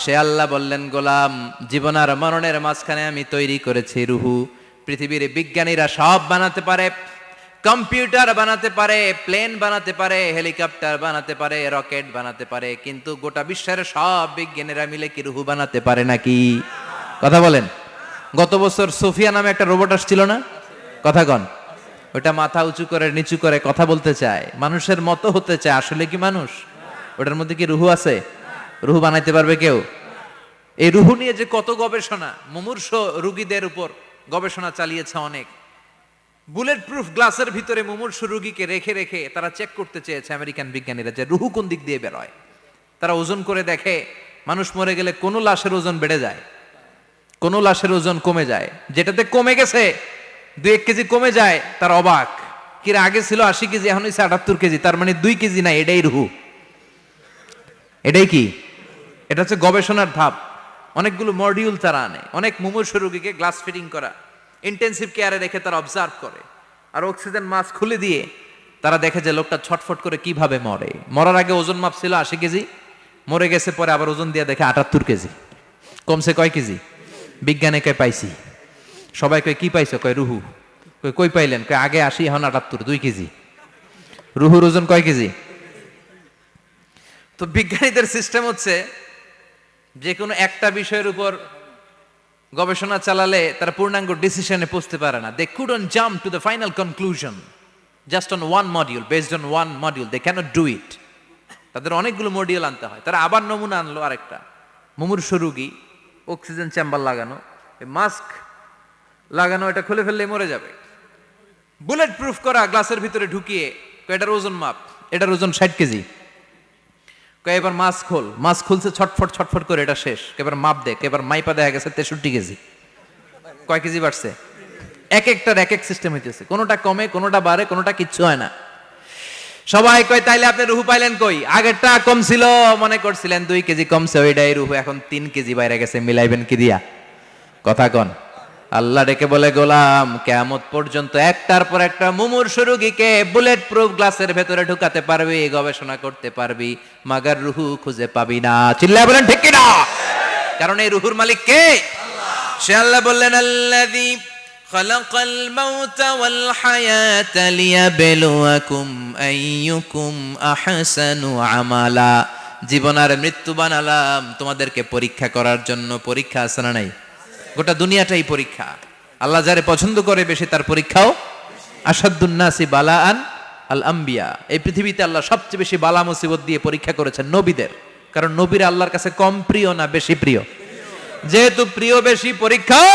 সে আল্লাহ বললেন, গোলাম, জীবন আর মরণের মাঝখানে আমি তৈরি করেছি রুহু। পৃথিবীর বিজ্ঞানীরা সব বানাতে পারে, কম্পিউটার বানাতে পারে, প্লেন বানাতে পারে, হেলিকপ্টার বানাতে পারে, রকেট বানাতে পারে, কিন্তু গোটা বিশ্বের সব বিজ্ঞানীরা মিলে কি রুহু বানাতে পারে নাকি? কথা বলেন। গত বছর সোফিয়া নামে একটা রোবট আসছিল না? কথা কন। ওটা মাথা উঁচু করে নিচু করে কথা বলতে চায়, মানুষের মতো হতে চায়। আসলে কি মানুষ? ওটার মধ্যে কি রুহু আছে? রুহু বানাইতে পারবে কেউ? এই রুহু নিয়ে যে কত গবেষণা, মুমূর্ষ রোগীদের উপর গবেষণা চালিয়েছে অনেক। বুলেট প্রুফ গ্লাসের ভিতরে মুমূর্ষ রোগীকে রেখে রেখে তারা চেক করতে চেয়েছে আমেরিকান বিজ্ঞানীরা যে রুহু কোন দিক দিয়ে বেরোয়। তারা ওজন করে দেখে, মানুষ মরে গেলে কোনো লাশের ওজন বেড়ে যায়, কোনো লাশের ওজন কমে যায়। যেটাতে কমে গেছে 2-1 কেজি কমে যায়, তার অবাক। কিরা আগে ছিল 80 কেজি, এখন হয়েছে 78 কেজি, তার মানে 2 কেজি না, এটাই রুহু। এটাই কি? এটা হচ্ছে গবেষণার ধাপ। অনেকগুলো মডিউল তারা আনে, অনেক মুমূর্ষ রোগীকে গ্লাস ফিটিং করা, ইন্টেন্সিভ কেয়ারে রেখে তারা অবজার্ভ করে, আর অক্সিজেন মাস্ক খুলে দিয়ে তারা দেখে যে লোকটা ছটফট করে কিভাবে মরে। মরার আগে ওজন মাপ ছিল 80 কেজি, মরে গেছে পরে আবার ওজন দিয়ে দেখে 78 কেজি। কমছে কয় কেজি? বিজ্ঞানে কয় পাইছি। সবাই কয় কি পাইছো? কয় রুহু। কই পাইলেন? কয় আগে 80, এখন 78, 2 কেজি। রুহুর ওজন কয় কেজি? তো বিজ্ঞানীদের সিস্টেম হচ্ছে, যে কোনো একটা বিষয়ের উপর গবেষণা চালালে তারা পূর্ণাঙ্গ ডিসিশনে পৌঁছতে পারে না। They couldn't jump to the final conclusion just on one module, based on one module, they can't do it. তাদের অনেকগুলো মডিউল আনতে হয়। তারা আবার নমুনা আনলো আরেকটা, মুমূর্ষ রোগী, অক্সিজেন চেম্বার লাগানো, মাস্ক লাগানো, এটা খুলে ফেললে মরে যাবে। বুলেট প্রুফ করা গ্লাসের ভিতরে ঢুকিয়ে, এটার ওজন মাপ, এটার ওজন 60 কেজি। এবার মাস্ক খোল, মাস্ক খুলছে ছটফট ছটফট করে, এটা শেষ। এবার মাপ দেখ, এবার মাইপা দেখা গেছে 63 কেজি। কয় কেজি বাড়ছে? এক একটার এক এক সিস্টেম হইতেছে, কোনোটা কমে, কোনোটা বাড়ে, কোনোটা কিচ্ছু হয় না। সবাই কয় তাইলে আপনি রুহু পাইলেন কই? আগেরটা কম ছিল, মনে করছিলেন 2 কেজি কমছে, ওইটাই রুহু, এখন 3 কেজি বাইরে গেছে, মিলাইবেন কি দিয়া? কথা কন। আল্লাহ ডেকে বলে, গোলাম, কিয়ামত পর্যন্ত একটার পর একটা মুমূর্ষ রোগীকে বুলেট প্রুফ গ্লাসের ভেতরে ঢুকাতে পারবি, গবেষণা করতে পারবি, মাগার রুহু খুঁজে পাবি না। চিল্লায় বলেন ঠিক কিনা? কারণ এই রুহুর মালিক কে? সে আল্লাহ বললেন, আল্লাযী খালাকাল মাউতা ওয়াল হায়াতা লিয়াবলুয়াকুম আইয়ুকুম আহসানু আমালা। জীবন আর মৃত্যু বানালাম তোমাদেরকে পরীক্ষা করার জন্য। পরীক্ষা আছে না নাই? গোটা দুনিয়াটাই পরীক্ষা। আল্লাহ যারে পছন্দ করে বেশি, তার পরীক্ষাও। আসাদ্দুন নাসি বালাআন আল আম্বিয়া। এই পৃথিবীতে আল্লাহ সবচেয়ে বেশি বালা মুসিবত দিয়ে পরীক্ষা করেছেন নবীদের। কারণ নবীরা আল্লাহর কাছে কম প্রিয় না বেশি প্রিয়? যেহেতু প্রিয় বেশি, পরীক্ষাও।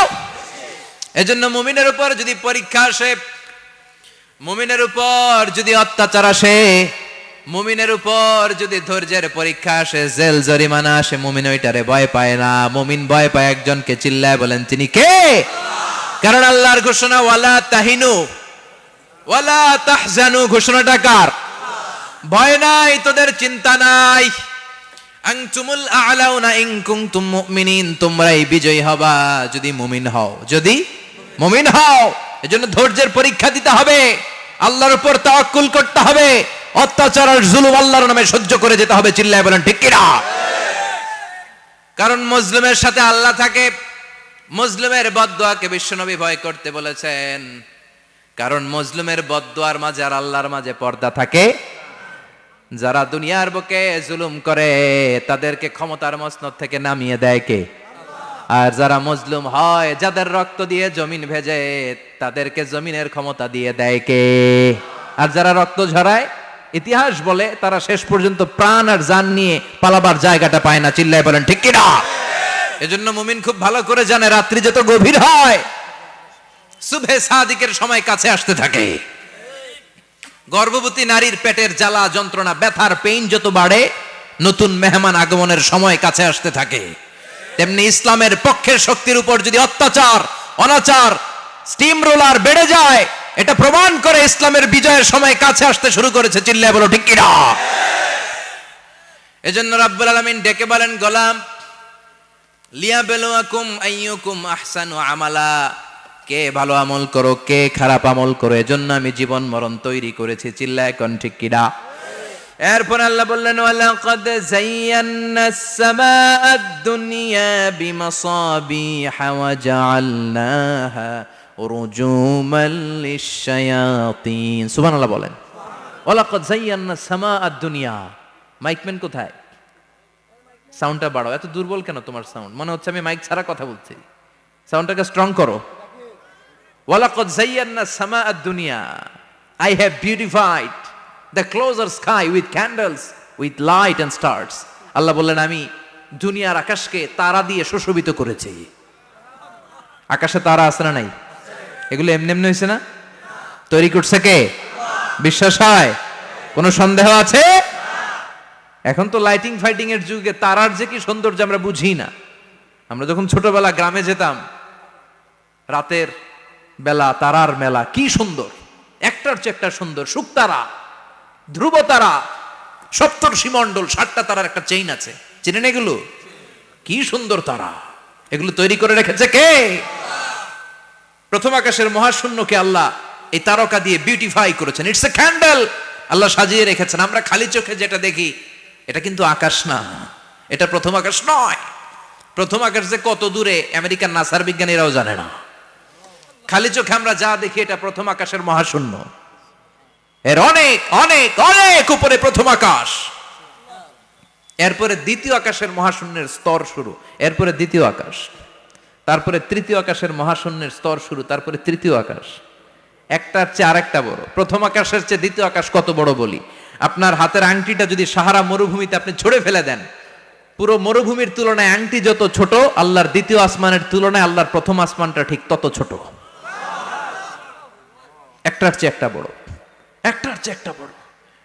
এজন্য মুমিনের উপর যদি পরীক্ষা আসে, মুমিনের উপর যদি অত্যাচার আসে, মুমিনের উপর যদি ধৈর্যের পরীক্ষা আসে, জেল জরিমানা আসে, মুমিন ওইটারে ভয় পায় না। মুমিন ভয় পায় একজনকে। চিল্লায় বলেন তিনি কে? কারণ আল্লাহর ঘোষণা, ওয়ালা তাহিনু ওয়ালা তাহজানু। ঘোষণাটা কার? ভয় নাই, তোদের চিন্তা নাই। আনতুমুল আ'লাউনা ইন কুনতুম মুমিনিন। তোমরাই বিজয়ী হবা যদি মুমিন হও, যদি মুমিন হও। এজন্য ধৈর্যের পরীক্ষা দিতে হবে, আল্লাহর উপর তাওয়াক্কুল করতে হবে, অত্যাচার আর জুলুম আল্লাহর নামে সহ্য করে যেতে হবে। চিল্লায় বলেন ঠিক কিনা? কারণ মুসলিমের সাথে আল্লাহ থাকে। মুসলিমের বদদুয়াকে বিশ্বনবী ভয় করতে বলেছেন, কারণ মুসলিমের বদদুয়ার মাঝে আর আল্লাহর মাঝে পর্দা থাকে। যারা দুনিয়ার বুকে জুলুম করে তাদেরকে ক্ষমতার মসনদ থেকে নামিয়ে দেয় কে? আর যারা মজলুম হয়, যাদের রক্ত দিয়ে জমিন ভেজে, তাদেরকে জমিনের ক্ষমতা দিয়ে দেয় কে? আর যারা রক্ত ঝরায়, ইতিহাস বলে, তারা শেষ পর্যন্ত প্রাণ আর জান নিয়ে পালাবার জায়গাটা পায় না। চিল্লায় বলেন ঠিক কিনা? এজন্য মুমিন খুব ভালো করে জানে, রাত্রি যত গভীর হয়, সুবহে সাদিকের সময় কাছে আসতে থাকে। গর্ভবতী নারীর পেটের জ্বালা যন্ত্রণা, ব্যথার পেইন যত বাড়ে, নতুন মেহমান আগমনের সময় কাছে আসতে থাকে। তেমনি ইসলামের পক্ষের শক্তির উপর যদি অত্যাচার, অনাচার, স্টিম রোলার বেড়ে যায়, এটা প্রমাণ করে ইসলামের বিজয়ের সময় কাছে আসতে শুরু করেছে। চিল্লায় বলো ঠিক কিনা? এজন্য রাব্বুল আলামিন ডেকে বলেন, গোলাম, লিয়াবলুয়াকুম আইয়ুকুম আহসানু আমালা। কে ভালো আমল করো, কে খারাপ আমল করো, এজন্য আমি জীবন মরণ তৈরি করেছি। চিল্লায় কোন ঠিক কিনা? এরপর আল্লাহ বললেন ওয়ালাকাদ যায়্যানাস সামাআদ দুনিয়া বিমাসাবিহা ওয়া জাআলনাহা রুজুমান লিশ-শায়াতিন। সুবহানাল্লাহ বলেন। ওয়ালাকাদ যায়্যানাস সামাআদ দুনিয়া। মাইকম্যান কোথায়? সাউন্ডটা বাড়াও। এত দুর্বল কেন তোমার সাউন্ড? মনে হচ্ছে আমি মাইক ছাড়া কথা বলছি। সাউন্ডটাকে স্ট্রং করো। ওয়ালাকাদ যায়্যানাস সামাআদ দুনিয়া, I have beautified the closer sky with candles, with light and stars. আল্লাহ বললেন আমি দুনিয়ার আকাশকে তারা দিয়ে সুশোভিত করেছি। আকাশে তারা আছে না নাই? এগুলো এমনি এমনি হয়েছে না? তৈরি করছে কে? বিশ্বাস হয়? কোনো সন্দেহ আছে? এখন তো লাইটিং ফাইটিং এর যুগে তারার যে কি সৌন্দর্য আমরা বুঝি না। আমরা যখন ছোটবেলা গ্রামে যেতাম, রাতের বেলা তারার মেলা, কি সুন্দর, একটার চেয়ে একটা সুন্দর। শুকতারা, ধ্রুব তারা, সপ্তর্ষি মণ্ডল, 7টা তারার একটা চেইন আছে, চেনেন এগুলো? কি সুন্দর তারা! এগুলো তৈরি করে রেখেছে কে? প্রথম আকাশের মহাশূন্যকে আল্লাহ এই তারকা দিয়ে বিউটিফাই করেছেন। It's a candle. আল্লাহ সাজিয়ে রেখেছেন। আমরা খালি চোখে যেটা দেখি এটা কিন্তু আকাশ না, এটা প্রথম আকাশ নয়। প্রথম আকাশ যে কত দূরে আমেরিকার নাসার বিজ্ঞানীরাও জানে না। খালি চোখে আমরা যা দেখি এটা প্রথম আকাশের মহাশূন্য। এর অনেক অনেক অনেক উপরে প্রথম আকাশ। এরপরে দ্বিতীয় আকাশের মহাশূন্যের স্তর শুরু, এরপরে দ্বিতীয় আকাশ, তারপরে তৃতীয় আকাশের মহাশূন্যের স্তর শুরু, তারপরে তৃতীয় আকাশ। একটার চেয়ে আরেকটা বড়। প্রথম আকাশের চেয়ে দ্বিতীয় আকাশ কত বড় বলি, আপনার হাতের আংটিটা যদি সাহারা মরুভূমিতে আপনি ছুঁড়ে ফেলে দেন, পুরো মরুভূমির তুলনায় আংটি যত ছোট, আল্লাহর দ্বিতীয় আসমানের তুলনায় আল্লাহর প্রথম আসমানটা ঠিক তত ছোট। একটার চেয়ে একটা বড়, একটার চেয়ে একটা বড়।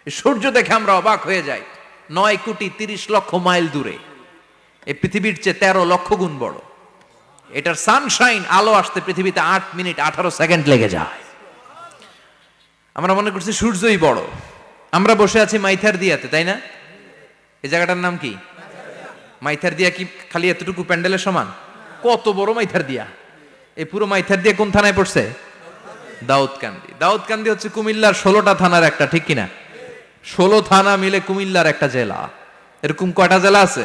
সূর্য দেখে আমরা অবাক হয়ে যাই। 9,30,00,000 মাইল দূরে, এই পৃথিবীর চেয়ে 13 লক্ষ গুণ বড়। এটার সানশাইন, আলো আসতে পৃথিবীতে 8 মিনিট 18 সেকেন্ড লেগে যায়। আমরা মনে করছি সূর্যই বড়। আমরা বসে আছি মাইথার দিয়াতে, তাই না? এই জায়গাটার নাম কি? মাইথার দিয়া। কি খালি এতটুকু প্যান্ডেলের সমান? কত বড় মাইথার দিয়া! এই পুরো মাইথার দিয়া কোন থানায় পড়ছে? দাউদকান্দি। দাউদকান্দি হচ্ছে কুমিল্লার 16টা থানার একটা, ঠিক কিনা? 16 থানা মিলে কুমিল্লার একটা জেলা। এরকম কয়টা জেলা আছে?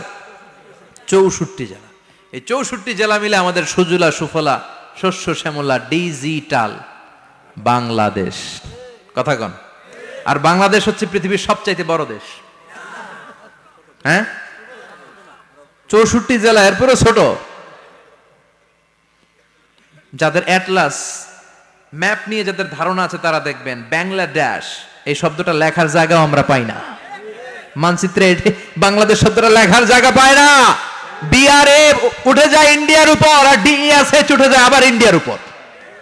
64 জেলা। এই 64 জেলা মিলে আমাদের সুজলা সুফলা শস্য শ্যামলা ডিজিটাল বাংলাদেশ। কথা কন। আর বাংলাদেশ হচ্ছে পৃথিবীর সবচাইতে বড় দেশ। হ্যাঁ, 64 জেলা, এরপরে ছোট। যাদের অ্যাটলাস ম্যাপ নিয়ে যাদের ধারণা আছে তারা দেখবেন বাংলাদেশ এই শব্দটা লেখার জায়গাও আমরা পাই না। মানচিত্রে বাংলাদেশ শব্দটা লেখার জায়গা পায় না। বিআরএ উঠে যায় ইন্ডিয়ার উপর, আর ডিএসএ উঠে যায় আবার ইন্ডিয়ার উপর।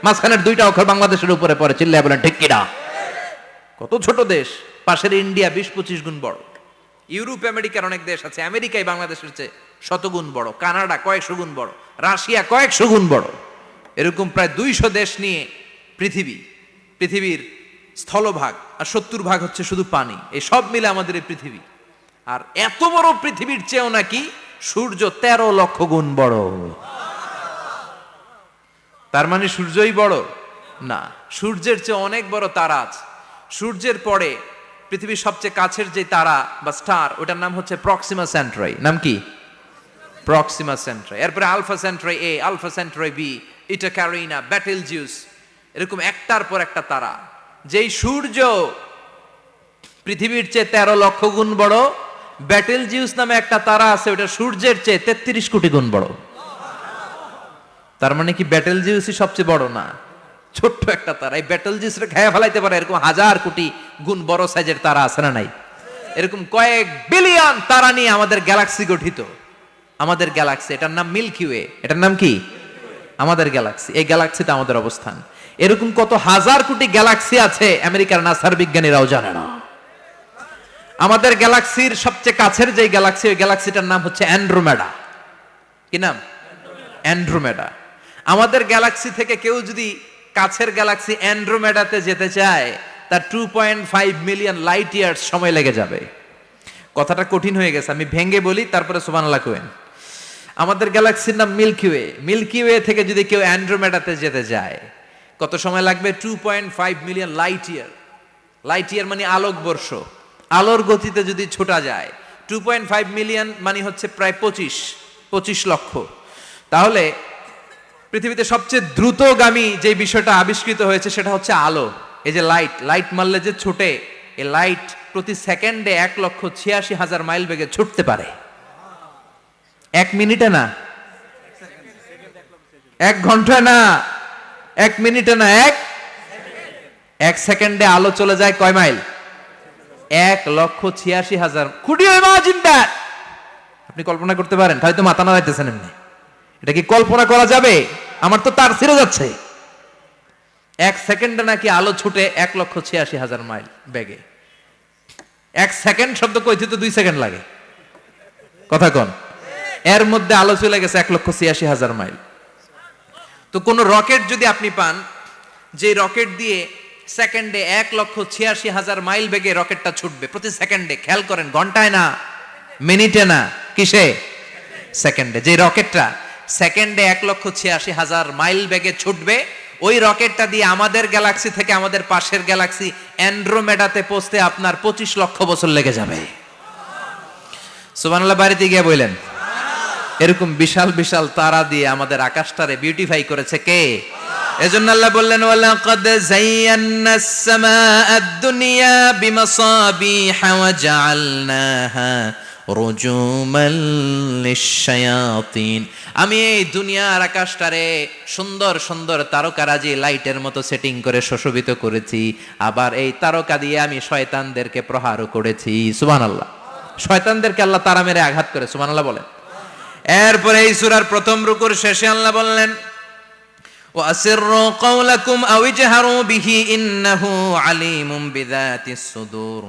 মাঝখানের 2টা অক্ষর বাংলাদেশের উপরে পড়ে। চিল্লায় বলেন ঠিক কিনা? কত ছোট দেশ। পাশের ইন্ডিয়া 20-25 গুণ বড়। ইউরোপ আমেরিকার অনেক দেশ আছে, আমেরিকায় বাংলাদেশের চেয়ে 100 গুণ বড়। কানাডা কয়েকশো গুণ বড়। রাশিয়া কয়েকশো গুণ বড়। এরকম প্রায় 200 দেশ নিয়ে পৃথিবীর স্থলভাগ, আর 70% হচ্ছে শুধু পানি। এই সব মিলে আমাদের এই পৃথিবী। আর এত বড় পৃথিবীর চেয়েও নাকি সূর্য 13 লক্ষ গুণ বড়। তার মানে সূর্যই বড় না, সূর্যের চেয়ে অনেক বড় তারা আছে। সূর্যের পরে পৃথিবীর সবচেয়ে কাছের যে তারা বা স্টার, ওটার নাম হচ্ছে প্রক্সিমা সেন্ট্রাই। নাম কি? প্রক্সিমা সেন্ট্রাই। এরপরে আলফা সেন্ট্রাই এ, আলফা সেন্ট্রাই বি, ইটা ক্যারিনা, বেটেলজিউস, এরকম একটার পর একটা তারা। যেই সূর্য পৃথিবীর চেয়ে 13 লক্ষ গুণ বড়, বেটেলজিউস নামে একটা তারা আছে, ওটা সূর্যের চেয়ে 33 কোটি গুণ বড়। তার মানে কি বেটেলজিউসই সবচেয়ে বড় না, ছোট্ট একটা তারা। এই বেটেলজিউসরে খেয়ে ফেলাইতে পারে এরকম 1000 কোটি গুণ বড় সাইজের তারা আছে না নাই? এরকম কয়েক বিলিয়ন তারা নিয়ে আমাদের গ্যালাক্সি গঠিত। আমাদের গ্যালাক্সি, এটার নাম মিল্কি ওয়ে। এটার নাম কি? আমাদের গ্যালাক্সি। এই গ্যালাক্সিতে আমাদের অবস্থান। এরকম কত হাজার কোটি গ্যালাক্সি আছে আমেরিকার নাসার বিজ্ঞানীরাও জানে না। আমাদের গ্যালাক্সির সবচেয়ে কাছের যে গ্যালাক্সি, ওই গ্যালাক্সিটার নাম হচ্ছে অ্যান্ড্রোমেডা। কি নাম? অ্যান্ড্রোমেডা। আমাদের গ্যালাক্সি থেকে কেউ যদি কাছের গ্যালাক্সি অ্যান্ড্রোমেডাতে যেতে চায়, তার 2.5 মিলিয়ন লাইট ইয়ার্স সময় লেগে যাবে। কথাটা কঠিন হয়ে গেছে, আমি ভেঙে বলি, তারপরে সুবহানাল্লাহ কইেন। আমাদের গ্যালাক্সির নাম মিল্কি ওয়ে। মিল্কি ওয়ে থেকে যদি কেউ অ্যান্ড্রোমেডাতে যেতে যায়, কত সময় লাগবে? 2.5 million light year. Light year মানে আলোকবর্ষ। আলোর গতিতে যদি ছোটা যায়, 2.5 মিলিয়ন মানে হচ্ছে প্রায় 25 লক্ষ। তাহলে পৃথিবীতে সবচেয়ে দ্রুতগামী যে বিষয়টা আবিষ্কৃত হয়েছে সেটা হচ্ছে আলো। এই যে লাইট মারলে যে ছোটে, এই লাইট প্রতি সেকেন্ডে 1,86,000 মাইল বেগে ছুটতে পারে। 1 মিনিটে না, 1 ঘন্টায় না, 1 মিনিটে না, 1 সেকেন্ডে আলো চলে যায় কয় mile? 1,86,000। Could you imagine that? আপনি কল্পনা করতে পারেন? তাই তো মাথা নাড়াইতেছেন এমনি। এটা কি কল্পনা করা যাবে? আমার তো তার ছিঁড়ে যাচ্ছে। 1 সেকেন্ডে নাকি আলো ছুটে 1,86,000 মাইল বেগে। 1 সেকেন্ড শব্দ কইতে তো 2 সেকেন্ড লাগে, কথা কন। এর মধ্যে আলো চলে গেছে 1,86,000 মাইল। তো কোন রকেট যদি আপনি পান, যে রকেট দিয়ে সেকেন্ডে 1,86,000 মাইল বেগে রকেটটা ছুটবে প্রতি সেকেন্ডে, খেয়াল করেন, ঘন্টায় না, মিনিটে না, কিসে? সেকেন্ডে। যে রকেটটা সেকেন্ডে 1,86,000 মাইল বেগে ছুটবে, ওই রকেটটা দিয়ে আমাদের গ্যালাক্সি থেকে আমাদের পাশের গ্যালাক্সি অ্যান্ড্রোমেডাতে পৌঁছতে আপনার 25 লক্ষ বছর লেগে যাবে। সুবহানাল্লাহ বাড়িতে গিয়ে বললেন। এরকম বিশাল বিশাল তারা দিয়ে আমাদের আকাশটারে বিউটিফাই করেছে কে? এজন্য আল্লাহ বললেন, ওয়ালাকাদ যায়্যানাস সামাআদ দুনিয়া বিমাসাবিহা ওয়া জাআলনাহা রুজুমান লিশ-শায়াতিন। আমি এই দুনিয়ার আকাশটারে সুন্দর সুন্দর তারকারাজি লাইটের মতো সেটিং করে সুশোভিত করেছি, আবার এই তারকা দিয়ে আমি শয়তানদেরকে প্রহারও করেছি। সুবহানাল্লাহ। শয়তানদেরকে আল্লাহ তারা মেরে আঘাত করে। সুবহানাল্লাহ বলেন। এরপরে এই সূরার প্রথম রুকুর শেষে আল্লাহ বললেন, ওয়াসিররু কাওলাকুম আও ইজহারু বিহি ইন্নাহু আলিমুম বিযাতিস সুদূর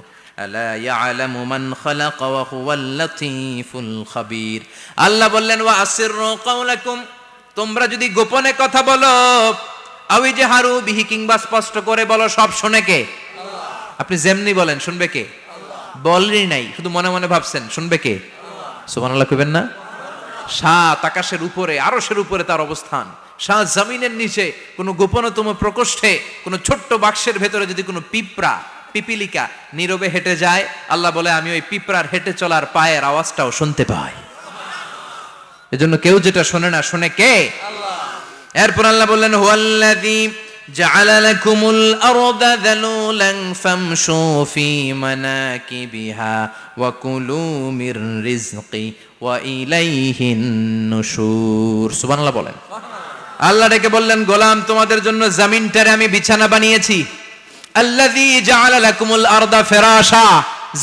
আলা ইয়ালামু মান খালাকা ওয়া হুয়াল লাতীফুল খাবীর। আল্লাহ বললেন, ওয়াসিররু কাওলাকুম, তোমরা যদি গোপনে কথা বলো, আও ইজহারু বিহি, কিংবা স্পষ্ট করে বলো, সব শুনে কে? আল্লাহ। আপনি যেমনি বলেন শুনবে কে? আল্লাহ। বলেনই নাই, শুধু মনে মনে ভাবছেন, শুনবে কে? সুবহানাল্লাহ কইবেন না? সাত আকাশের উপরে, আরশের উপরে তার অবস্থান, সাত জমিনের নিচে কোনো গোপনতম প্রকোষ্ঠে, কোনো ছোট্ট বাক্সের ভেতরে যদি কোনো পিপিলিকা নীরবে হেঁটে যায়, আল্লাহ বলে আমি ওই পিঁপড়ার হেঁটে চলার পায়ের আওয়াজটাও শুনতে পাই। এজন্য কেউ যেটা শোনে না, শোনে কে? আল্লাহ। এরপর আল্লাহ বললেন, হুয়াল্লাযী জাআলা লাকুমুল আরদা যালুলান ফামশু ফি মানাকিবিহা ওয়া কুলু মির রিজকি ওয়া ইলাইহিন নুশুর। সুবহানাল্লাহ বলেন। আল্লাহ ডেকে বললেন, গোলাম, তোমাদের জন্য জমিনটারে আমি বিছানা বানিয়েছি। আল্লাযী জাআলা লাকুমুল আরদা ফিরাশা,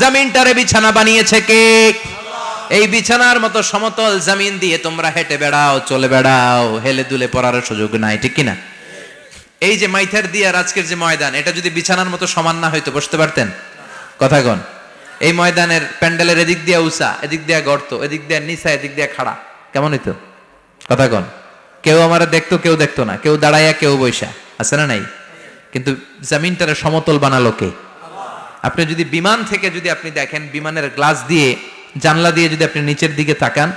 জমিনটারে বিছানা বানিয়েছে কে? আল্লাহ। এই বিছানার মতো সমতল জমিন দিয়ে তোমরা হেঁটে বেড়াও, চলে বেড়াও, হেলে দুলে পড়ার সুযোগ নাই, ঠিক কি না? এই যে মাইথার দিয়ে আজকের যে ময়দান, এটা যদি বিছানার মতো সমান না হইতো বসতে পারতেন? কথা কন। এই ময়দানের প্যান্ডেলের এদিক দিয়ে উঁচা, এদিক দিয়ে গর্ত, এদিক দিয়ে নিচা, এদিক দিয়ে খাড়া, কেমন হইতো? কথা কন। কেউ আমার দেখতো, কেউ দেখতো না, কেউ দাঁড়াইয়া, কেউ বৈশা, আছে না নাই? কিন্তু জমিনটারে সমতল বানালো কে? আপনি যদি বিমান থেকে যদি আপনি দেখেন, বিমানের গ্লাস দিয়ে, জানলা দিয়ে যদি আপনি নিচের দিকে তাকান,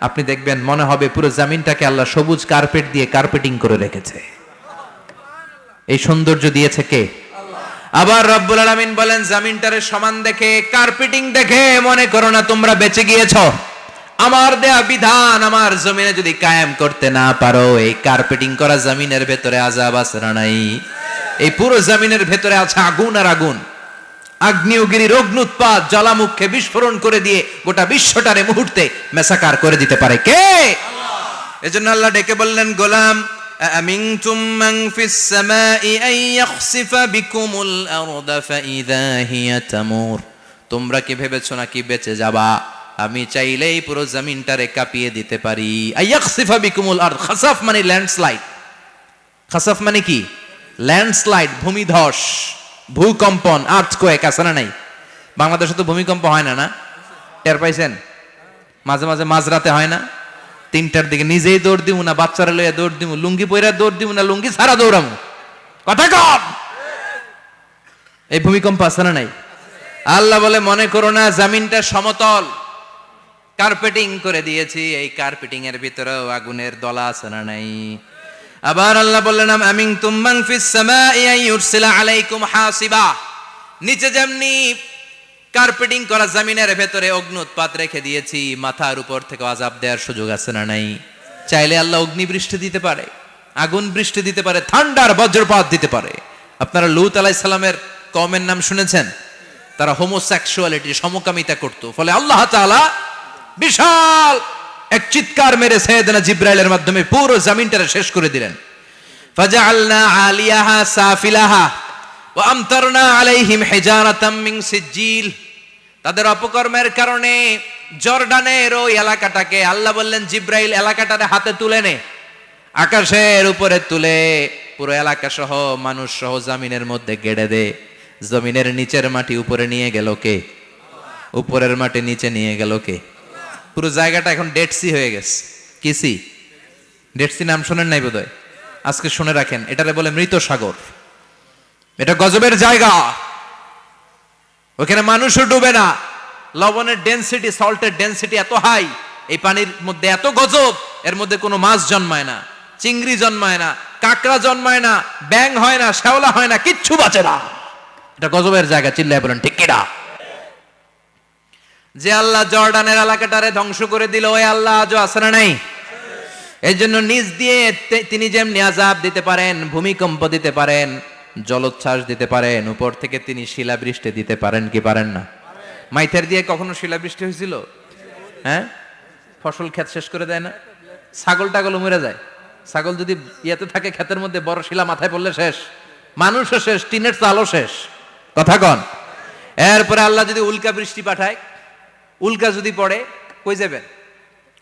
আপনি দেখবেন মনে হবে পুরো জমিনটাকে আল্লাহ সবুজ কার্পেট দিয়ে কার্পেটিং করে রেখেছে। এই সৌন্দর্য দিয়েছে কে? আল্লাহ। আবার রব্বুল আলামিন বলেন, জমিনটারে সমান দেখে, কার্পেটিং দেখে মনে করো না তোমরা বেঁচে গিয়েছো। আমার দেয়া বিধান আমার জমিনে যদি কায়েম করতে না পারো, এই কার্পেটিং করা জমিনের ভেতরে আযাব আছে না নাই? এই পুরো জমিনের ভেতরে আছে আগুন আর আগুন। আগ্নেয়গিরির অগ্নুৎপাত জ্বালামুখে বিস্ফোরণ করে দিয়ে গোটা বিশ্বটারে মুহূর্তে মেসাকার করে দিতে পারে কে? আল্লাহ। এজন্য আল্লাহ ডেকে বললেন, গোলাম, আমিনতুম মান ফিস সামাই আন ইয়াখসিফা বিকুমুল আরদা ফাইযা হিয়া তামুর। তোমরা কি ভেবেছো নাকি বেঁচে যাবা? আমি চাইলেই পুরো জমিনটারে কাঁপিয়ে দিতে পারি। আইয়াখসিফা বিকুমুল আরদ, খাসাফ মানে ল্যান্ডস্লাইড। খাসাফ মানে কি? ল্যান্ডস্লাইড, ভূমিধস, ভূকম্পন, আর্থকোয়েক, আছে না নাই? বাংলাদেশে তো ভূমিকম্প হয় না, না? টের পাইছেন? মাঝে মাঝে মাঝরাতে হয় না? 3টার দিকে নিজেই দৌড় দিমু না বাচ্চারা লইয়া দৌড় দিমু, লুঙ্গি পইরা দৌড় দিমু না লুঙ্গি ছাড়া দৌড়ামু? কথা কম। এই ভূমিকম্প আছে না নাই? আল্লাহ বলে, মনে করো না জমিনটা সমতল, কার্পেটিং করে দিয়েছি, এই কার্পেটিং এর ভিতরেও আগুনের দলা আছে না নাই? আবার আল্লাহ বললেন, আমিনতুম মান ফিস সামাই আন ইউরসিলা আলাইকুম হাসিবা। নিচে যেমনি কার্পেটিং করা জমিনের ভেতরে অগ্নি উৎপাত রেখে দিয়েছি, মাথার উপর থেকে আযাব দেওয়ার সুযোগ আছে না নাই? চাইলে আল্লাহ অগ্নি বৃষ্টি দিতে পারে, আগুন বৃষ্টি দিতে পারে, ঠান্ডার বজ্রপাত দিতে পারে। আপনারা লূত আলাইহিস সালামের কওমের নাম শুনেছেন? তারা হোমোসেক্সুয়ালিটি, সমকামিতা করত। ফলে আল্লাহ তাআলা বিশাল এক চিৎকার মেরে সাইয়েদনা জিবরাইলের মাধ্যমে পুরো জমিনটারে শেষ করে দিলেন। ফাজআলনা আলিয়াহা সাফিলাহা ওয়া আমতারনা আলাইহিম হিজারাতাম মিন সিজিল। তাদের অপকর্মের কারণে জর্ডানের ওই এলাকাটাকে আল্লাহ বললেন, জিবরাইল এলাকাটারে হাতে তুলে নে, আকাশের উপরে তুলে পুরো এলাকা সহ মানুষ সহ জমিনের মধ্যে গেড়ে দে। জমিনের নিচের মাটি উপরে নিয়ে গেল কে? উপরের মাটি নিচে নিয়ে গেল কে? পুরো জায়গাটা এখন ডেড সি হয়ে গেছে। কি সি? ডেড সি নাম শোনেন নাই বোধহয়? আজকে শুনে রাখেন, এটারে বলে মৃত সাগর। এটা গজবের জায়গা, ওখানে মানুষও ডুবে না। লবণের ডেনসিটি, সল্টের ডেনসিটি এত হাই, এই পানির মধ্যে এত গজব, এর মধ্যে কোনো মাছ জন্মায় না, চিংড়ি জন্মায় না, কাঁকড়া জন্মায় না, ব্যাং হয় না, শ্যাওলা হয় না, কিচ্ছু বাঁচে না। এটা গজবের জায়গা। চিল্লায় বলেন ঠিক কিনা? যে আল্লাহ জর্ডানের এলাকাটারে ধ্বংস করে দিল, ওই আল্লাহ আজও আছে না নাই? এই জন্য নিজ দিয়ে তিনি যেমনি আযাব দিতে পারেন, ভূমিকম্প দিতে পারেন, জলোচ্ছ্বাস দিতে পারেন, উপর থেকে তিনি শিলাবৃষ্টি দিতে পারেন কি পারেন না? মাইথের দিয়ে কখনো শিলাবৃষ্টি হয়েছিল? হ্যাঁ, ফসল ক্ষেত শেষ করে দেয় না? ছাগল টাগল মরে যায়। ছাগল যদি ইয়েতে থাকে ক্ষেতের মধ্যে, বড় শিলা মাথায় পড়লে শেষ, মানুষও শেষ, টিনের চালও শেষ। কথা কন। এরপরে আল্লাহ যদি উল্কা বৃষ্টি পাঠায়, উল্কা যদি পড়ে, কই যাবেন?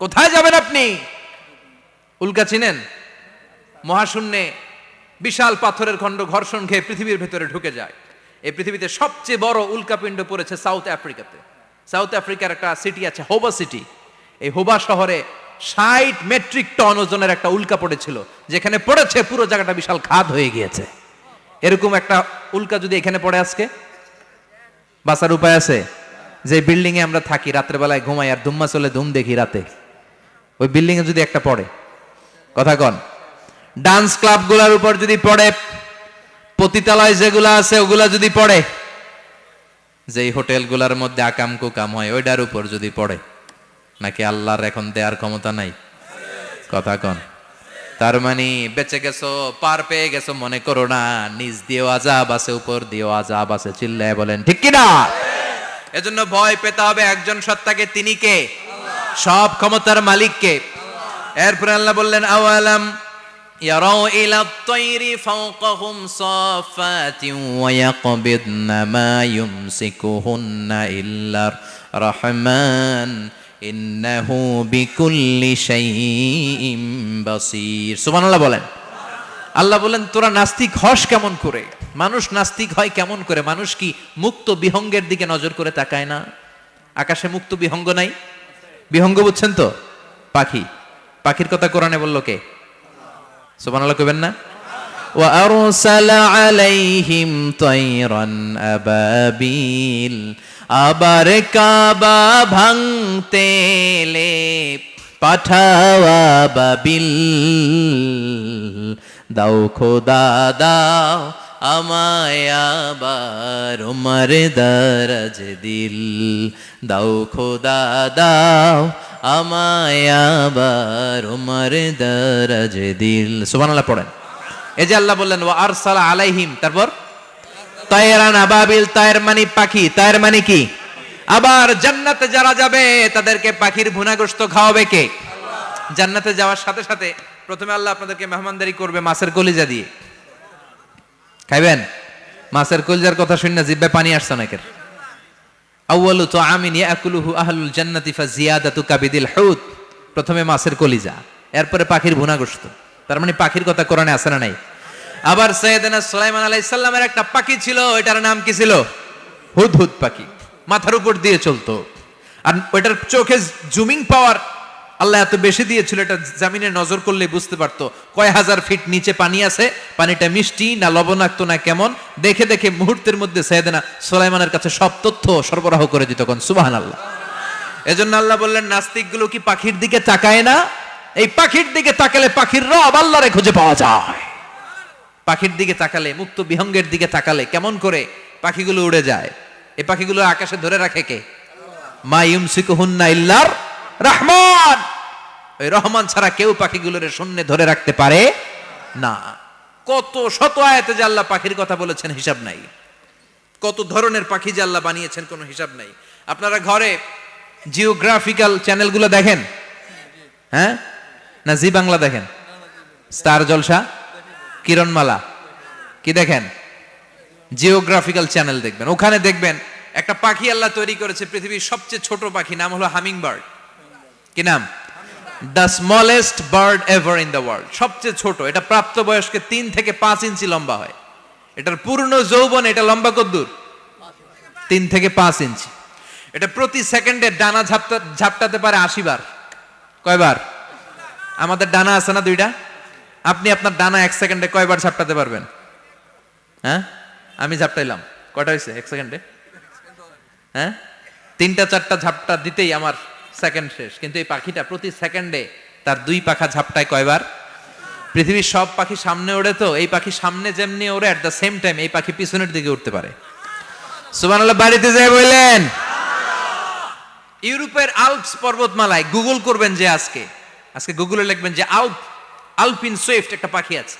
কোথায় যাবেন আপনি? উল্কা চিনেন? মহাশূন্যে বিশাল পাথরের খণ্ড ঘর্ষণ খেয়ে পৃথিবীর ভেতরে ঢুকে যায়। এই পৃথিবীতে সবচেয়ে বড় উল্কাপিণ্ড পড়েছে সাউথ আফ্রিকাতে। সাউথ আফ্রিকার একটা সিটি আছে, হোবা সিটি। এই হোবা শহরে 60 মেট্রিক টন ওজনের একটা উল্কা পড়েছিল, যেখানে পড়েছে পুরো জায়গাটা বিশাল খাদ হয়ে গিয়েছে। এরকম একটা উল্কা যদি এখানে পড়ে আজকে, বাঁচার উপায় আছে? যে বিল্ডিং এ আমরা থাকি, রাত্রে বেলায় ঘুমাই আর ধুম্মা চলে ধুম দেখি রাতে, ওই বিল্ডিং এ যদি একটা পড়ে, কথা কন, ডান্স ক্লাব গুলার উপর যদি পড়ে, পতিতালয় যেগুলা আছে ওগুলা যদি পড়ে, যেই হোটেল গুলার মধ্যে আকাম কুকাম হয় ওইটার উপর যদি পড়ে, নাকি আল্লাহর এখন দেয়ার ক্ষমতা নাই? কথা কন। তার মানে বেঁচে গেছো, পার পেয়ে গেছো মনে করো না, নিজ দিয়েও আযাব আছে, উপর দিয়েও আযাব আছে। চিল্লায় বলেন ঠিক কিনা? এজন্য ভয় পেতে হবে একজন সত্তাকে, তিনি কে? সব ক্ষমতার মালিক কে? এরপর আল্লাহ বললেন, আওয়ালাম ইয়ারাউ ইলা আত-তায়রি ফাওকাহুম সাফাতিন ওয়া ইয়াকবিদনা মা ইউমসিকুহুন্না ইল্লা রাহমান ইন্নাহু বিকুল্লি শাইইন বাসীর। সুবহানাল্লাহ বলেন। আল্লাহ বলেন, তোরা নাস্তিক হস কেমন করে? মানুষ নাস্তিক হয় কেমন করে? মানুষ কি মুক্ত বিহঙ্গের দিকে নজর করে তাকায় না? আকাশে মুক্ত বিহঙ্গ নাই? বিহঙ্গ বুঝছেন তো? পাখি। পাখির কথা কোরআনে বলল কে? সুবহানাল্লাহ কইবেন না? ওয়া আরসালা আলাইহিম তায়রান আবাবিল। আবার কাবা ভাঙতে এলে পাঠাওয়া বাবিল। দাও খোদা দাও আমায় আবার উমর দরজ দিল। দাও খোদা দাও আমায় আবার উমর দরজ দিল। সুবহানাল্লাহ পড়েন। এই যে আল্লাহ বললেন ওয়া আরসালা আলাইহিম, তারপর তায়রান আবাবিল, তায়ের মানে পাখি, তায়ের মানে কি? আবার জান্নাতে যারা যাবে তাদেরকে পাখির ভুনাগোশত খাওয়াবে কে? জান্নাতে যাওয়ার সাথে সাথে প্রথমে আল্লাহ আপনাদেরকে মেহমানদারি করবে মাছের কলিজা দিয়ে। খাইবেন? মাছের কলিজার কথা শুনে জিহ্বায় পানি আসছে অনেকের। আউয়ালু তুআমিন ইয়াকুলুহু আহলুল জান্নাতি ফাজিয়াদাতু কাবিদিল হুত। প্রথমে মাছের কলিজা, এরপরে পাখির ভুনাগোশত। তার মানে পাখির কথা কোরআনে আছে না নাই? আবার সাইয়েদনা সুলাইমান আলাইহিস সালামের একটা পাখি ছিল, এটার নাম কি ছিল? হুদহুদ পাখি। মাথার উপর দিয়ে চলতো, আর ওইটার চোখে জুমিং পাওয়ার আল্লাহ এত বেশি দিয়েছিল, এটা জমিনে নজর করলে বুঝতে পারতো কয় হাজার ফিট নিচে পানি আছে, পানিটা মিষ্টি না লবণাক্ত না কেমন, দেখে দেখে মুহূর্তের মধ্যে সাইয়েদনা সুলাইমানের কাছে সব তথ্য সরবরাহ করে দিত। কোন সুবহানাল্লাহ। এজন্য আল্লাহ বললেন, নাস্তিকগুলো কি পাখির দিকে তাকায় না? এই পাখির দিকে তাকালে পাখির রব আল্লাহরে খুঁজে পাওয়া যায়। পাখির দিকে তাকালে, মুক্ত বিহঙ্গের দিকে তাকালে কেমন করে পাখিগুলো উড়ে যায়। এই পাখিগুলো আকাশে ধরে রাখে কে? মা ইউমসিকুহুন্না ইল্লার রহমান। ওই রহমান ছাড়া কেউ পাখিগুলোর শূন্যে ধরে রাখতে পারে না। কত শত আয়াতে যে আল্লাহ পাখির কথা বলেছেন হিসাব নাই, কত ধরনের পাখি যে আল্লাহ বানিয়েছেন কোনো হিসাব নাই। আপনারা ঘরে জিওগ্রাফিক্যাল চ্যানেলগুলো দেখেন? হ্যাঁ, না জি বাংলা দেখেন? স্টার জলসা, কিরণমালা, কি দেখেন? জিওগ্রাফিক্যাল চ্যানেল দেখবেন। ওখানে দেখবেন একটা পাখি আল্লাহ তৈরি করেছে, পৃথিবীর সবচেয়ে ছোট পাখি, নাম হলো হামিং বার্ড। কি নাম? The smallest bird ever in the world. সবচেয়ে ছোট, এটা প্রাপ্তবয়স্কে 3 থেকে 5 ইঞ্চি লম্বা হয়। এটার পূর্ণ যৌবন এটা লম্বা কদ্দূর? 3 থেকে 5 ইঞ্চি। এটা প্রতি সেকেন্ডে ডানা ঝাপটাতে পারে 80 বার। কয়বার? আমাদের ডানা আছে না 2টা? আপনি আপনার ডানা 1 সেকেন্ডে কয়বার ঝাপটাতে পারবেন? হ্যাঁ, আমি ঝাপটাইলাম, কয়টা হয়েছে 1 সেকেন্ডে? হ্যাঁ, 3টা 4টা ঝাপটা দিতেই আমার সেকেন্ড শেষ। কিন্তু এই পাখিটা প্রতি সেকেন্ডে তার 2 পাখা ঝাপটায় কয়বার? পৃথিবীর সব পাখি সামনে ওড়ে, তো এই পাখি সামনে যেমনি ওড়ে, এট দ্য সেম টাইম এই পাখি পিছনের দিকে উঠতে পারে। সুবহানাল্লাহ, বাড়িতে যাই বললেন। ইউরোপের আল্পস পর্বতমালায় গুগল করবেন যে আজকে গুগলে লিখবেন যে আলপিন সুইফট একটা পাখি আছে।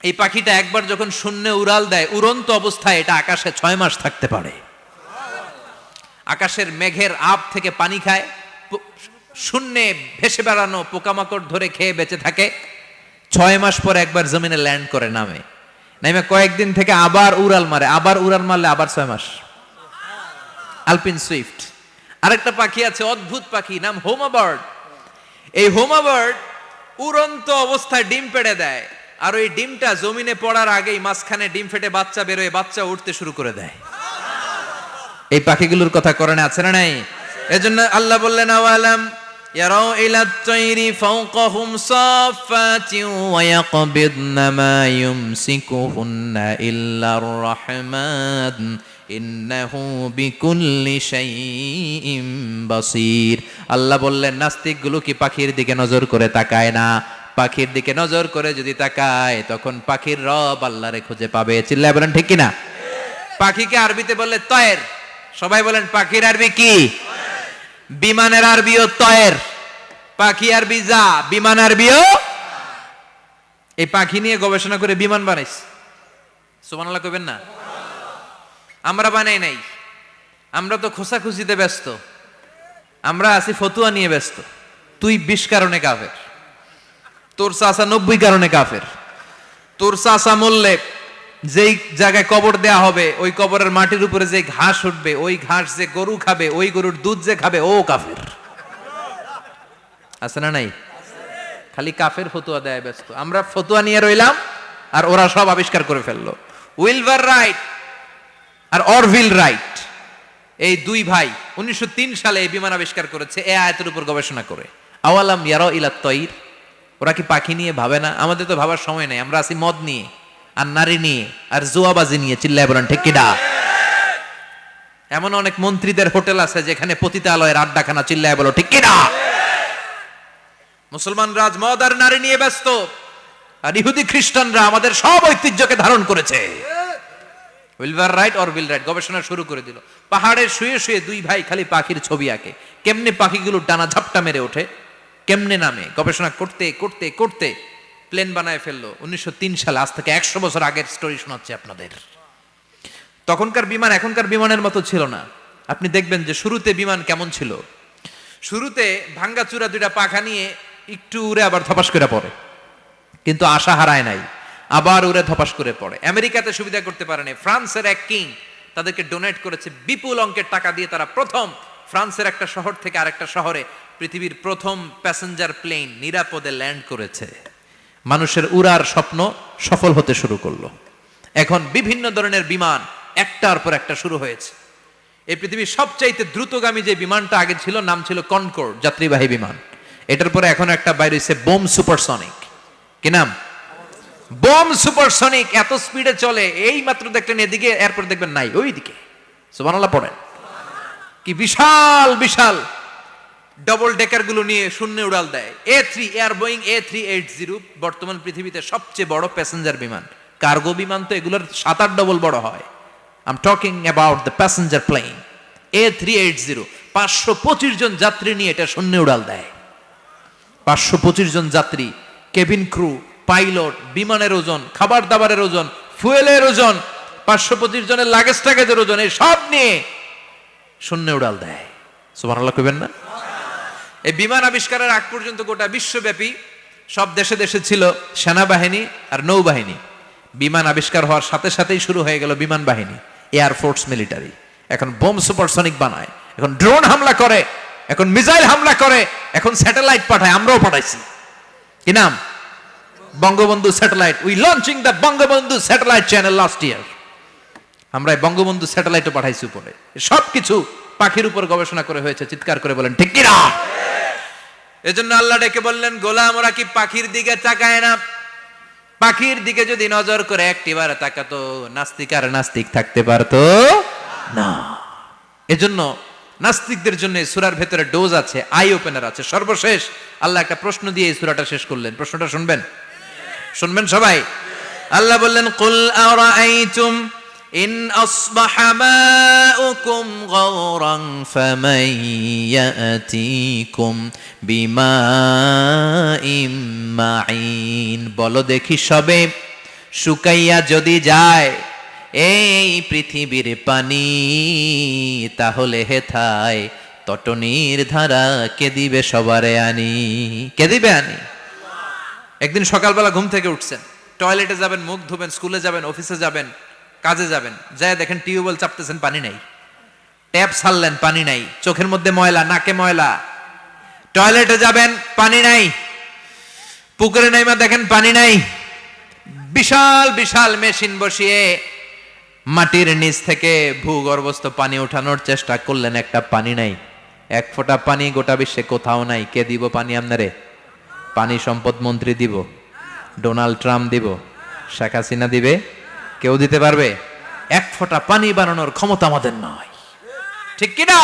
এই পাখিটা একবার যখন শূন্যে উড়াল দেয়, উড়ন্ত অবস্থায় এটা আকাশে 6 মাস থাকতে পারে। আকাশের মেঘের আপ থেকে পানি খায়, শূন্যে ভেসে বেড়ানো পোকামাকড় ধরে খেয়ে বেঁচে থাকে। 6 মাস পরে একবার জমিনে ল্যান্ড করে, নামে কয়েকদিন থেকে আবার উড়াল মারে, আবার উড়াল মারলে আবার 6 মাস। আলপিন সুইফট। আরেকটা পাখি আছে, অদ্ভুত পাখি, নাম হোমা বার্ড। এই হোমা বার্ড উড়ন্ত অবস্থায় ডিম পেড়ে দেয়, আর ওই ডিমটা জমিনে পড়ার আগেই মাঝখানে ডিম ফেটে বাচ্চা বেরোয়, বাচ্চা উঠতে শুরু করে দেয়। এই পাখিগুলোর কথা কোরআনে আছে না নাই? এজন্য আল্লাহ বললেন, আওয়ালাম ইয়ারাউ ইলাত তায়রি ফাওকাহুম সাফাতিন ওয়া ইয়াকবিদনা মা ইউমসিকুহুন্না ইল্লার রহমান ইন্নাহু বিকুল্লি শাইইন বাসীর। আল্লাহ বললেন, নাস্তিকগুলো কি পাখির দিকে নজর করে তাকায় না? পাখির দিকে নজর করে যদি তাকায়, তখন পাখির রব আল্লাহরে খুঁজে পাবে। চিল্লায় বলেন ঠিক কিনা? পাখিকে আরবিতে বললে তয়ের। সবাই বলেন, পাখির আরবি কি? বিমানের আরবিও তয়ের। পাখি আরবি যা, বিমান আরবিও। এই পাখি নিয়ে গবেষণা করে বিমান বানাইছে। সুবহানাল্লাহ কইবেন না? আমরা বানাই নাই, আমরা তো খোঁচাখুচিতে ব্যস্ত, আমরা আছি ফতুয়া নিয়ে ব্যস্ত। তুই 20 কারণে কাফের, তোর চাচা 90 কারণে কাফের। তোর চাচা মরলে যেই জায়গায় কবর দেয়া হবে, ওই কবরের মাটির উপরে যে ঘাস উঠবে, ওই ঘাস যে গরু খাবে, ওই গরুর দুধ যে খাবে, ও কাফের। আছে না নাই? খালি কাফের ফতুয়া দেয় ব্যস্ত। আমরা ফতুয়া নিয়ে রইলাম, আর ওরা সব আবিষ্কার করে ফেললো। উইলবার রাইট আর অরভিল রাইট, এই 2 ভাই 1903 সালে এই বিমান আবিষ্কার করেছে, এই আয়াতের উপর গবেষণা করে। আওয়ালাম ইয়ারাউ ইলাত তায়র। ওরা কি পাখি নিয়ে ভাবে না? আমাদের তো ভাবার সময় নেই, আমরা আছি মদ নিয়ে আর নারী নিয়ে আর জুয়াবাজি নিয়ে। চিল্লায় বলেন ঠিক কিনা? এমন অনেক মন্ত্রীদের হোটেল আছে যেখানে পতিতালয়ের আড্ডাখানা। চিল্লায় বলো ঠিক কিনা? মুসলমান রাজ মদ আর নারী নিয়ে ব্যস্ত, আর ইহুদি খ্রিস্টানরা আমাদের সব ঐতিহ্যকে ধারণ করেছে। Wilbur right or will write গবেষণা শুরু করে দিল। পাহাড়ে শুয়ে শুয়ে 2 ভাই খালি পাখির ছবি আঁকে, কেমনে পাখিগুলো ডানা ঝাপটা মেরে ওঠে, কেমনে নামে। গবেষণা করতে করতে করতে প্লেন বানায় ফেললো 1903 সালে। আজ থেকে 100 বছর আগের স্টোরি শোনাচ্ছি আপনাদের। তখনকার বিমান এখনকার বিমানের মতো ছিল না। আপনি দেখবেন যে শুরুতে বিমান কেমন ছিল। শুরুতে ভাঙ্গাচুরা 2টা পাখা নিয়ে একটু উড়ে আবার ধপাস করে পড়ে, কিন্তু আশা হারায় নাই, আবার উড়ে ধপাস করে পড়ে। আমেরিকাতে সুবিধা করতে পারেনি। ফ্রান্সের এক কিং তাদেরকে ডোনেট করেছে বিপুল অঙ্কের টাকা দিয়ে। তারা প্রথম ফ্রান্সের একটা শহর থেকে আরেকটা শহরে পৃথিবীর প্রথম প্যাসেঞ্জার প্লেন নিরাপদে ল্যান্ড করেছে। মানুষের উড়ার স্বপ্ন সফল হতে শুরু করলো। এখন বিভিন্ন ধরনের বিমান একটার পর একটা শুরু হয়েছে। এই পৃথিবীর সবচাইতে দ্রুতগামী যে বিমানটা আগে ছিল, নাম ছিল কনকর্ড, যাত্রীবাহী বিমান। এটার পরে এখন একটা বাইরে হয়েছে বোম সুপারসনিক। কি নাম? Bomb supersonic. এত স্পিডে চলে, এই মাত্র দেখলেন এদিকে, এরপর দেখবেন নাই ওইদিকে। সুবহানাল্লাহ পড়েন। কি বিশাল বিশাল ডবল ডেকার গুলো নিয়ে শূন্যে উড়াল দেয়। এয়ার বোয়িং A380 বর্তমান পৃথিবীতে সবচেয়ে বড় প্যাসেঞ্জার বিমান। কার্গো বিমান তো এগুলোর 7-8 ডবল বড় হয়। I am talking about the passenger plane A380, 525 জন যাত্রী নিয়ে এটা শূন্যে উড়াল দেয়। 525 জন যাত্রী, কেবিন ক্রু, পাইলট, বিমানের ওজন, খাবার দাবারের ওজন, ফুয়েলের ওজন, 525 জনের লাগেজ টাগেজের ওজন, এই সব নিয়ে শূন্যে উড়াল দেয়। সুবহানাল্লাহ কইবেন না? এই বিমান আবিষ্কারের আগ পর্যন্ত গোটা বিশ্বব্যাপী সব দেশে দেশে ছিল সেনাবাহিনী আর নৌবাহিনী। বিমান আবিষ্কার হওয়ার সাথে সাথেই শুরু হয়ে গেল বিমান বাহিনী, এয়ারফোর্স, মিলিটারি। এখন বোম সুপারসনিক বানায়, এখন ড্রোন হামলা করে, এখন মিসাইল হামলা করে, এখন স্যাটেলাইট পাঠায়। আমরাও পাঠাইছি। কি নাম? Bangabandhu satellite. We launching the Bangabandhu satellite channel last year. আমরা বঙ্গবন্ধু স্যাটেলাইটও পাঠাইছি উপরে। সবকিছু পাখির উপর গবেষণা করে হয়েছে। চিৎকার করে বলেন ঠিক কিনা? এজন্য আল্লাহ ডেকে বললেন, গোলাম ওরা কি পাখির দিকে তাকায় না? পাখির দিকে যদি নজর করে একটিবার তাকাতো, নাস্তিক আর নাস্তিক থাকতে পারতো না। এজন্য নাস্তিকদের জন্য সূরার ভেতরে ডোজ আছে, আই ওপেনার আছে। সর্বশেষ আল্লাহ একটা প্রশ্ন দিয়ে এই সূরাটা শেষ করলেন। প্রশ্নটা শুনবেন? শুনবেন সবাই? আল্লাহ বললেন, কুল আরাআইতুম ইন আসবাহা মাউকুম গাওরান ফামান ইয়াতিকুম বিমাইম মাইন। বলো দেখি সবে, শুকাইয়া যদি যায় এই পৃথিবীর পানি, তাহলে হেথায় তটনির ধারা কে দিবে সবারে আনি? কে দিবে আনি? একদিন সকালবেলা ঘুম থেকে উঠছেন, টয়লেটে যাবেন, মুখ ধুবেন, স্কুলে যাবেন, অফিসে যাবেন, কাজে যাবেন, যায় দেখেন টিউবওয়েল চাপতেছেন, পানি নাই। ট্যাপ ছাড়লেন, পানি নাই। চোখের মধ্যে ময়লা, নাকে ময়লা। টয়লেটে যাবেন, পানি নাই। পুকুরে নাইমা দেখেন পানি নাই। বিশাল বিশাল মেশিন বসিয়ে মাটির নিচ থেকে ভূগর্ভস্থ পানি ওঠানোর চেষ্টা করলেন, একটা পানি নাই। এক ফোঁটা পানি গোটা বিশ্বে কোথাও নাই। কে দিব পানি আপনারে? পানি সম্পদ মন্ত্রী দিব, ডোনাল্ড ট্রাম্প দিব, শেখ হাসিনা দিবে? কেউ দিতে পারবে? এক ফোঁটা পানি বানানোর ক্ষমতা আমাদের নয়। ঠিক কিনা?